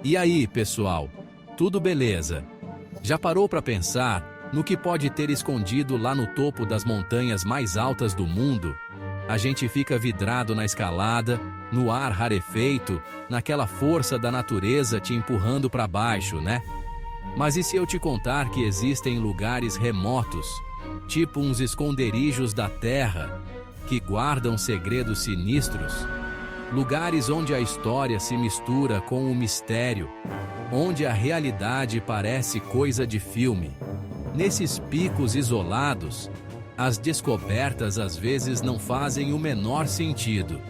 E aí, pessoal? Tudo beleza? Já parou para pensar no que pode ter escondido lá no topo das montanhas mais altas do mundo? A gente fica vidrado na escalada, no ar rarefeito, naquela força da natureza te empurrando para baixo, né? Mas e se eu te contar que existem lugares remotos, tipo uns esconderijos da terra, que guardam segredos sinistros? Lugares onde a história se mistura com o mistério, onde a realidade parece coisa de filme. Nesses picos isolados, as descobertas às vezes não fazem o menor sentido.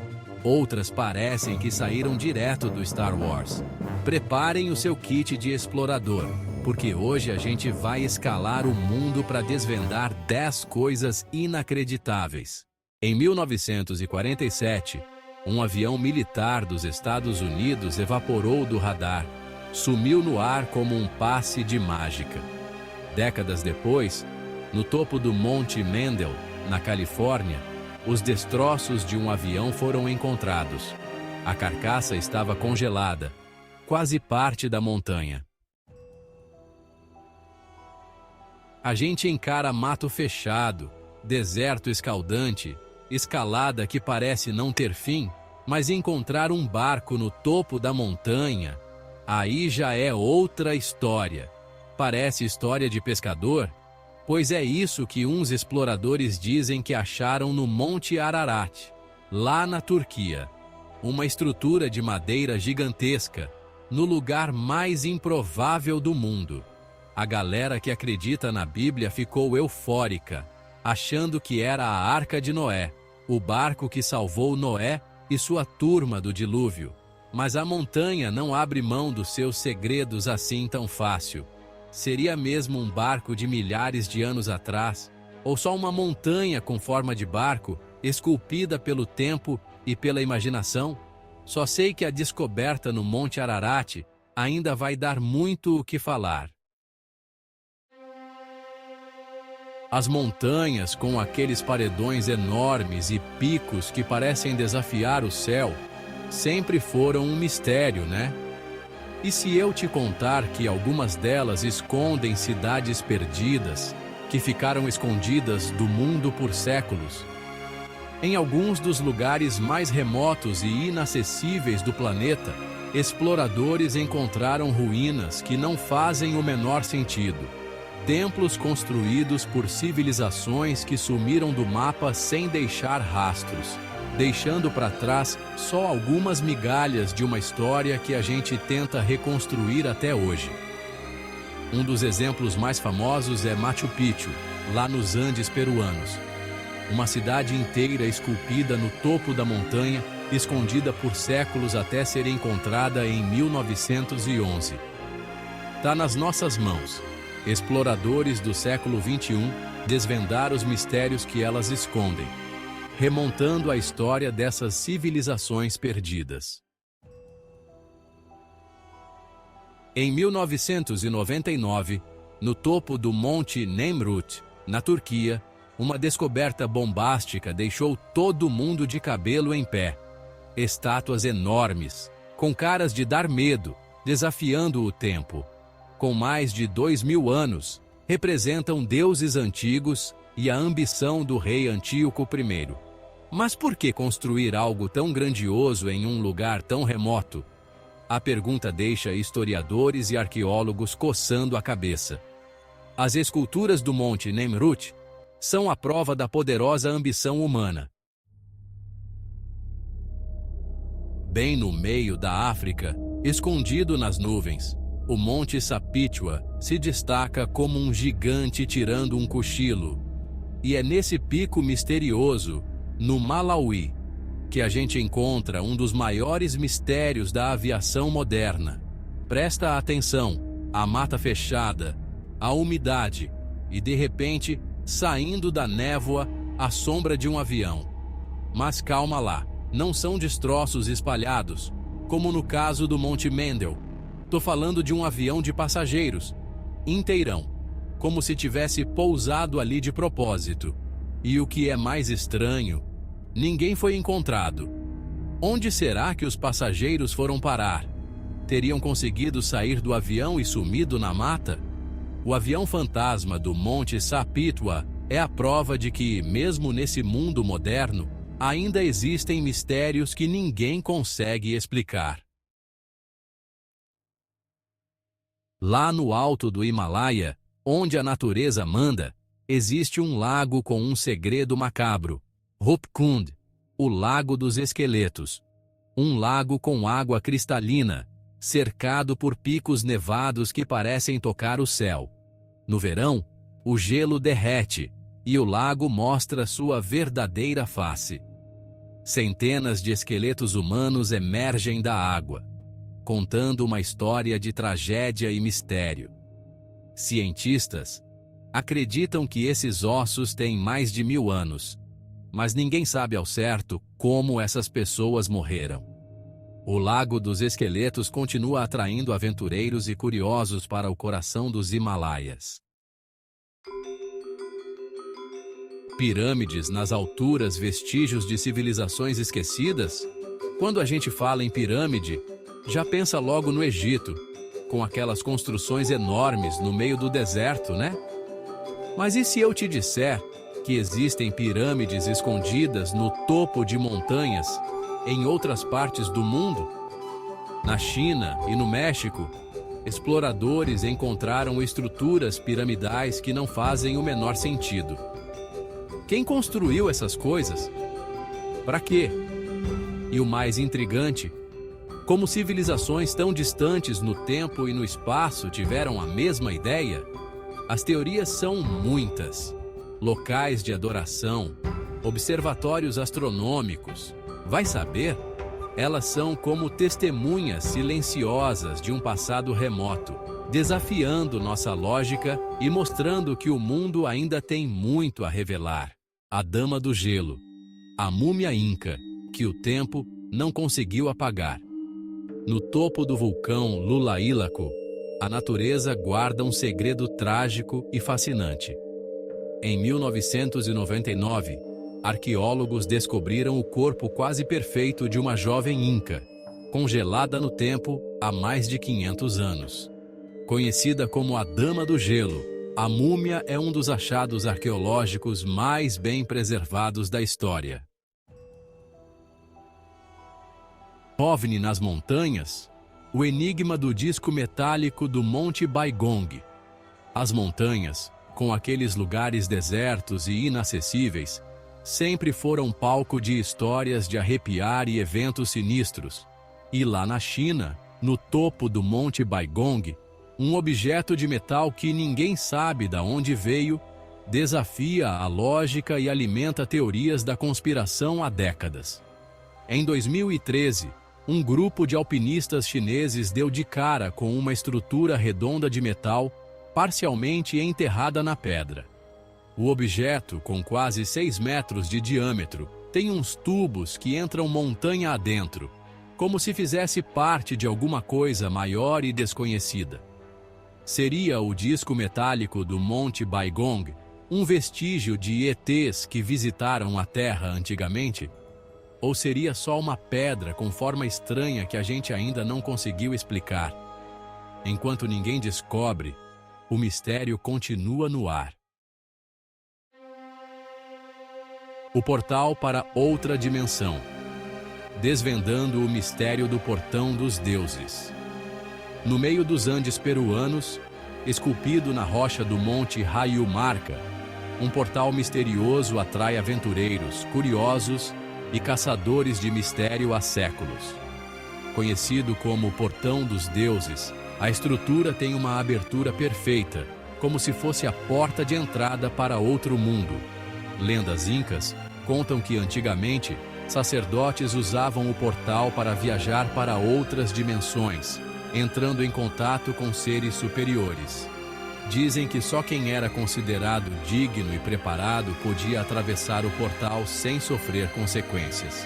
Outras parecem que saíram direto do Star Wars. Preparem o seu kit de explorador, porque hoje a gente vai escalar o mundo para desvendar 10 coisas inacreditáveis. Em 1947, um avião militar dos Estados Unidos evaporou do radar, sumiu no ar como um passe de mágica. Décadas depois, no topo do Monte Mendel, na Califórnia, os destroços de um avião foram encontrados. A carcaça estava congelada, quase parte da montanha. A gente encara mato fechado, deserto escaldante, escalada que parece não ter fim, mas encontrar um barco no topo da montanha, aí já é outra história. Parece história de pescador? Pois é isso que uns exploradores dizem que acharam no Monte Ararat, lá na Turquia. Uma estrutura de madeira gigantesca, no lugar mais improvável do mundo. A galera que acredita na Bíblia ficou eufórica, achando que era a Arca de Noé, o barco que salvou Noé e sua turma do dilúvio. Mas a montanha não abre mão dos seus segredos assim tão fácil. Seria mesmo um barco de milhares de anos atrás? Ou só uma montanha com forma de barco, esculpida pelo tempo e pela imaginação? Só sei que a descoberta no Monte Ararat ainda vai dar muito o que falar. As montanhas, com aqueles paredões enormes e picos que parecem desafiar o céu, sempre foram um mistério, né? E se eu te contar que algumas delas escondem cidades perdidas, que ficaram escondidas do mundo por séculos? Em alguns dos lugares mais remotos e inacessíveis do planeta, exploradores encontraram ruínas que não fazem o menor sentido. Templos construídos por civilizações que sumiram do mapa sem deixar rastros, deixando para trás só algumas migalhas de uma história que a gente tenta reconstruir até hoje. Um dos exemplos mais famosos é Machu Picchu, lá nos Andes peruanos. Uma cidade inteira esculpida no topo da montanha, escondida por séculos até ser encontrada em 1911. Tá nas nossas mãos. Exploradores do século XXI desvendar os mistérios que elas escondem, remontando a história dessas civilizações perdidas. Em 1999, no topo do Monte Nemrut, na Turquia, uma descoberta bombástica deixou todo mundo de cabelo em pé. Estátuas enormes, com caras de dar medo, desafiando o tempo. Com mais de 2000 anos, representam deuses antigos e a ambição do rei Antíoco I. Mas por que construir algo tão grandioso em um lugar tão remoto? A pergunta deixa historiadores e arqueólogos coçando a cabeça. As esculturas do Monte Nemrut são a prova da poderosa ambição humana. Bem no meio da África, escondido nas nuvens, o Monte Sapitua se destaca como um gigante tirando um cochilo. E é nesse pico misterioso, no Malawi, que a gente encontra um dos maiores mistérios da aviação moderna. Presta atenção, a mata fechada, a umidade e, de repente, saindo da névoa, a sombra de um avião. Mas calma lá, não são destroços espalhados, como no caso do Monte Mendel. Tô falando de um avião de passageiros, inteirão, como se tivesse pousado ali de propósito. E o que é mais estranho, ninguém foi encontrado. Onde será que os passageiros foram parar? teriam conseguido sair do avião e sumido na mata? O avião fantasma do Monte Sapitwa é a prova de que, mesmo nesse mundo moderno, ainda existem mistérios que ninguém consegue explicar. Lá no alto do Himalaia, onde a natureza manda, existe um lago com um segredo macabro, Rupkund, o Lago dos Esqueletos. Um lago com água cristalina, cercado por picos nevados que parecem tocar o céu. No verão, o gelo derrete e o lago mostra sua verdadeira face. Centenas de esqueletos humanos emergem da água, contando uma história de tragédia e mistério. Cientistas acreditam que esses ossos têm mais de 1000 anos, mas ninguém sabe ao certo como essas pessoas morreram. O Lago dos Esqueletos continua atraindo aventureiros e curiosos para o coração dos Himalaias. Pirâmides nas alturas, vestígios de civilizações esquecidas? Quando a gente fala em pirâmide, já pensa logo no Egito, com aquelas construções enormes no meio do deserto, né? Mas e se eu te disser que existem pirâmides escondidas no topo de montanhas em outras partes do mundo? Na China e no México, exploradores encontraram estruturas piramidais que não fazem o menor sentido. Quem construiu essas coisas? Para quê? E o mais intrigante, como civilizações tão distantes no tempo e no espaço tiveram a mesma ideia? As teorias são muitas. Locais de adoração, observatórios astronômicos. Vai saber? Elas são como testemunhas silenciosas de um passado remoto, desafiando nossa lógica e mostrando que o mundo ainda tem muito a revelar. A Dama do Gelo, a múmia inca, que o tempo não conseguiu apagar. No topo do vulcão Lula-Ilaku, a natureza guarda um segredo trágico e fascinante. Em 1999, arqueólogos descobriram o corpo quase perfeito de uma jovem inca, congelada no tempo há mais de 500 anos. Conhecida como a Dama do Gelo, a múmia é um dos achados arqueológicos mais bem preservados da história. OVNI nas montanhas? O enigma do disco metálico do Monte Baigong. As montanhas, com aqueles lugares desertos e inacessíveis, sempre foram palco de histórias de arrepiar e eventos sinistros. E lá na China, no topo do Monte Baigong, um objeto de metal que ninguém sabe de onde veio, desafia a lógica e alimenta teorias da conspiração há décadas. Em 2013, um grupo de alpinistas chineses deu de cara com uma estrutura redonda de metal parcialmente enterrada na pedra. O objeto, com quase 6 metros de diâmetro, tem uns tubos que entram montanha adentro, como se fizesse parte de alguma coisa maior e desconhecida. Seria o disco metálico do Monte Baigong um vestígio de ETs que visitaram a Terra antigamente? Ou seria só uma pedra com forma estranha que a gente ainda não conseguiu explicar? Enquanto ninguém descobre, o mistério continua no ar. O portal para outra dimensão. Desvendando o mistério do portão dos deuses. No meio dos Andes peruanos, esculpido na rocha do Monte Rayumarca, um portal misterioso atrai aventureiros, curiosos e caçadores de mistério há séculos. Conhecido como Portão dos Deuses, a estrutura tem uma abertura perfeita, como se fosse a porta de entrada para outro mundo. Lendas incas contam que antigamente, sacerdotes usavam o portal para viajar para outras dimensões, entrando em contato com seres superiores. Dizem que só quem era considerado digno e preparado podia atravessar o portal sem sofrer consequências.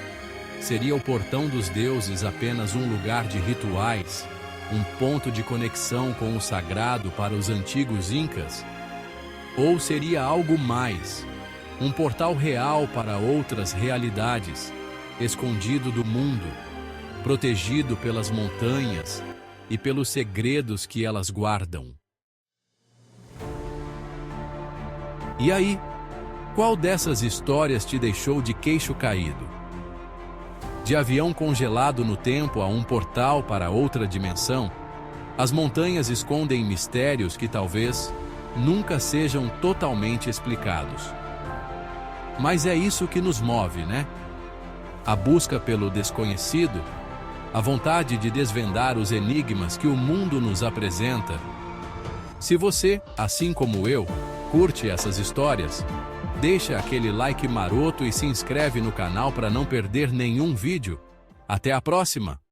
Seria o Portão dos Deuses apenas um lugar de rituais, um ponto de conexão com o sagrado para os antigos incas? Ou seria algo mais, um portal real para outras realidades, escondido do mundo, protegido pelas montanhas, e pelos segredos que elas guardam. E aí, qual dessas histórias te deixou de queixo caído? De avião congelado no tempo a um portal para outra dimensão, as montanhas escondem mistérios que talvez nunca sejam totalmente explicados. Mas é isso que nos move, né? A busca pelo desconhecido, a vontade de desvendar os enigmas que o mundo nos apresenta. Se você, assim como eu, curte essas histórias, deixa aquele like maroto e se inscreve no canal para não perder nenhum vídeo. Até a próxima!